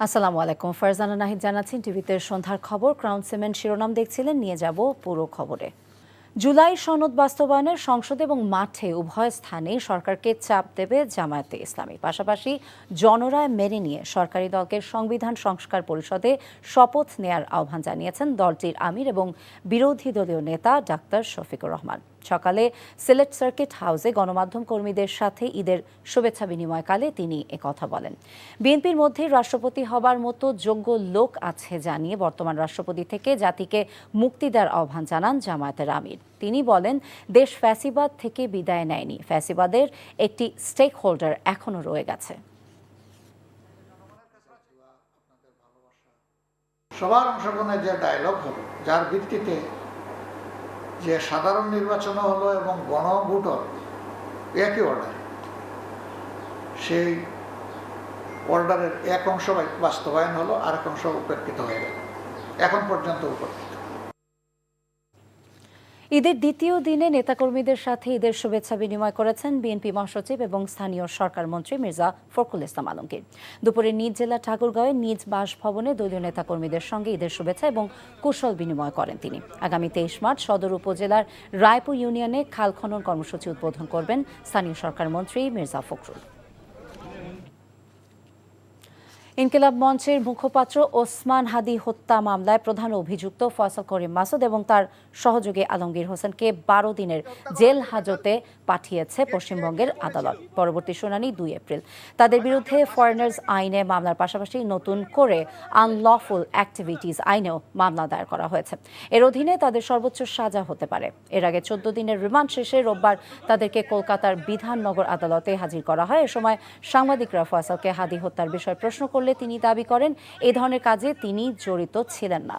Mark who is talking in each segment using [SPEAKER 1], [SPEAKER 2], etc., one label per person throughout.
[SPEAKER 1] আসসালামু আলাইকুম। ফারজানা নাহিদ জানাচ্ছেন টিভিতে সন্ধ্যার খবর। ক্রাউন সিমেন্ট শিরোনাম দেখছিলেন, নিয়ে যাব পুরো খবরে। জুলাই সনদ বাস্তবায়নের সংসদ এবং মাঠে উভয় স্থানে সরকারকে চাপ দেবে জামায়াতে ইসলামী। পাশাপাশি জনরায় মেনে নিয়ে সরকারি দলকে সংবিধান সংস্কার পরিষদে শপথ নেয়ার আহ্বান জানিয়েছেন দলটির আমির এবং বিরোধী দলীয় নেতা ডাক্তার শফিকুর রহমান। সকালে সিলেট সার্কিট হাউসে গণমাধ্যম কর্মীদের সাথে ঈদের শুভেচ্ছা বিনিময়কালে তিনি একথা বলেন। বিএনপির মধ্যে রাষ্ট্রপতি হবার মতো যোগ্য লোক আছে জানিয়ে বর্তমান রাষ্ট্রপতি থেকে জাতিকে মুক্তি দেওয়ার আহ্বান জানান জামায়াতের আমির। তিনি বলেন, দেশ ফ্যাসিবাদ থেকে বিদায় নেয়নি, ফ্যাসিবাদের একটি স্টেক হোল্ডার এখনো রয়ে গেছে।
[SPEAKER 2] সবার অংশগ্রহণের যে ডায়লগ হলো, যার ভিত্তিতে যে সাধারণ নির্বাচনও হলো এবং গণভোট হলো একই অর্ডার, সেই অর্ডারের এক অংশ বাস্তবায়ন হলো, আর এক অংশ উপেক্ষিত হয়ে গেল, এখন পর্যন্ত উপেক্ষিত।
[SPEAKER 1] ঈদের দ্বিতীয় দিনে নেতাকর্মীদের সাথে ঈদের শুভেচ্ছা বিনিময় করেছেন বিএনপি মহাসচিব এবং স্থানীয় সরকার মন্ত্রী মির্জা ফখরুল ইসলাম আলমগীর। দুপুরে নিজ জেলা ঠাকুরগাঁওয়ে নিজ বাসভবনে দলীয় নেতাকর্মীদের সঙ্গে ঈদের শুভেচ্ছা এবং কুশল বিনিময় করেন তিনি। আগামী 23 মার্চ সদর উপজেলার রায়পুর ইউনিয়নে খাল খনন কর্মসূচি উদ্বোধন করবেন স্থানীয় সরকার মন্ত্রী মির্জা ফখরুল। ইনকিলাব মঞ্চের মুখপাত্র ওসমান হাদি হত্যা মামলায় প্রধান অভিযুক্ত ফয়সাল করিম মাসুদ এবং তার সহযোগী আলমগীর হোসেনকে 12 দিনের জেল হাজতে পাঠিয়েছে পশ্চিমবঙ্গের আদালত। পরবর্তী শুনানি 2 এপ্রিল। তাদের বিরুদ্ধে ফরেনার্স আইনে মামলার পাশাপাশি নতুন করে আনলফুল অ্যাক্টিভিটিস আইনেও মামলা দায়ের করা হয়েছে। এর অধীনে তাদের সর্বোচ্চ সাজা হতে পারে। এর আগে 14 দিনের রিমান্ড শেষে রোববার তাদেরকে কলকাতার বিধাননগর আদালতে হাজির করা হয়। এ সময় সাংবাদিকরা ফয়সালকে হাদি হত্যার বিষয়ে প্রশ্ন করলে তিনি দাবি করেন এই ধরনের কাজে তিনি জড়িত ছিলেন না।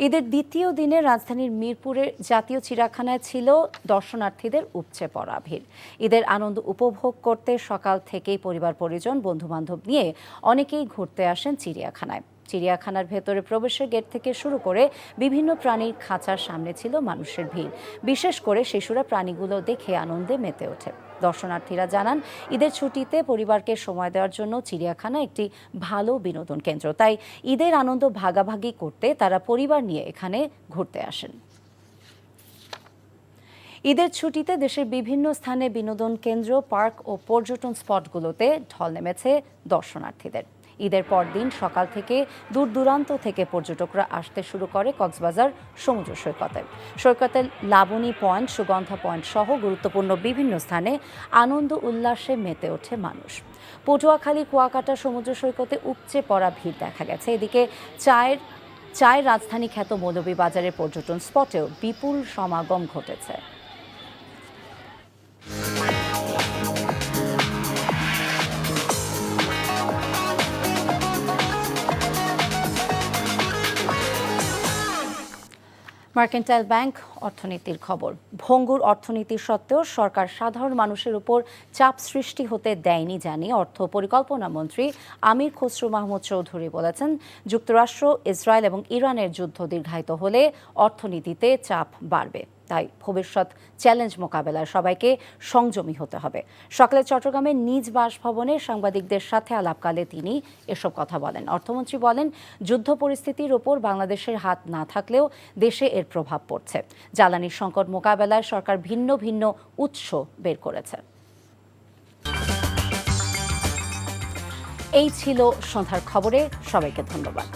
[SPEAKER 1] ঈদের দ্বিতীয় দিনে রাজধানীর মিরপুরের জাতীয় চিড়িয়াখানায় ছিল দর্শনার্থীদের উপচে পড়া ভিড়। ঈদের আনন্দ উপভোগ করতে সকাল থেকেই পরিবার পরিজন বন্ধুবান্ধব নিয়ে অনেকেই ঘুরতে আসেন চিড়িয়াখানায়। চিড়িয়াখানার ভেতরে প্রবেশের গেট থেকে শুরু করে বিভিন্ন প্রাণীর খাঁচার সামনে ছিল মানুষের ভিড়। বিশেষ করে শিশুরা প্রাণীগুলো দেখে আনন্দে মেতে ওঠে। দর্শনার্থীরা জানান, ঈদের ছুটিতে পরিবারকে সময় দেওয়ার জন্য চিড়িয়াখানা একটি ভালো বিনোদন কেন্দ্র। তাই ঈদের আনন্দ ভাগাভাগি করতে তারা পরিবার নিয়ে এখানে ঘুরতে আসেন। ঈদের ছুটিতে দেশের বিভিন্ন স্থানে বিনোদন কেন্দ্র, পার্ক ও পর্যটন স্পটগুলোতে ঢল নেমেছে দর্শনার্থীদের। ঈদের পরদিন সকাল থেকে দূর দূরান্ত থেকে পর্যটকরা আসতে শুরু করে কক্সবাজার সমুদ্র সৈকতে। সৈকতের লাবণী পয়েন্ট, সুগন্ধা পয়েন্ট সহ গুরুত্বপূর্ণ বিভিন্ন স্থানে আনন্দ উল্লাসে মেতে ওঠে মানুষ। পটুয়াখালী কুয়াকাটা সমুদ্র সৈকতে উপচে পড়া ভিড় দেখা গেছে। এদিকে চায়ের রাজধানী খ্যাত মৌলভীবাজারের পর্যটন স্পটেও বিপুল সমাগম ঘটেছে। মার্কেন্টাইল ব্যাংক অর্থনীতির খবর। ভঙ্গুর অর্থনীতি সত্ত্বেও সরকার সাধারণ মানুষের উপর চাপ সৃষ্টি হতে দেয়নি জানিয়ে অর্থ পরিকল্পনা মন্ত্রী আমির খসরু মাহমুদ চৌধুরী বলেছেন, যুক্তরাষ্ট্র, ইসরায়েল এবং ইরানের যুদ্ধ দীর্ঘায়িত হলে অর্থনীতিতে চাপ বাড়বে। তাই ভবিষ্যৎ চ্যালেঞ্জ মোকাবেলায় সবাইকে সংযমী হতে হবে। সকালে চট্টগ্রামের নিজ বাসভবনে সাংবাদিকদের সাথে আলাপকালে তিনি এসব কথা বলেন। অর্থমন্ত্রী বলেন, যুদ্ধ পরিস্থিতির ওপর বাংলাদেশের হাত না থাকলেও দেশে এর প্রভাব পড়ছে। জ্বালানি সংকট মোকাবেলায় সরকার ভিন্ন ভিন্ন উৎস বের করেছে। এই ছিল সন্ধ্যার খবরে। সবাইকে ধন্যবাদ।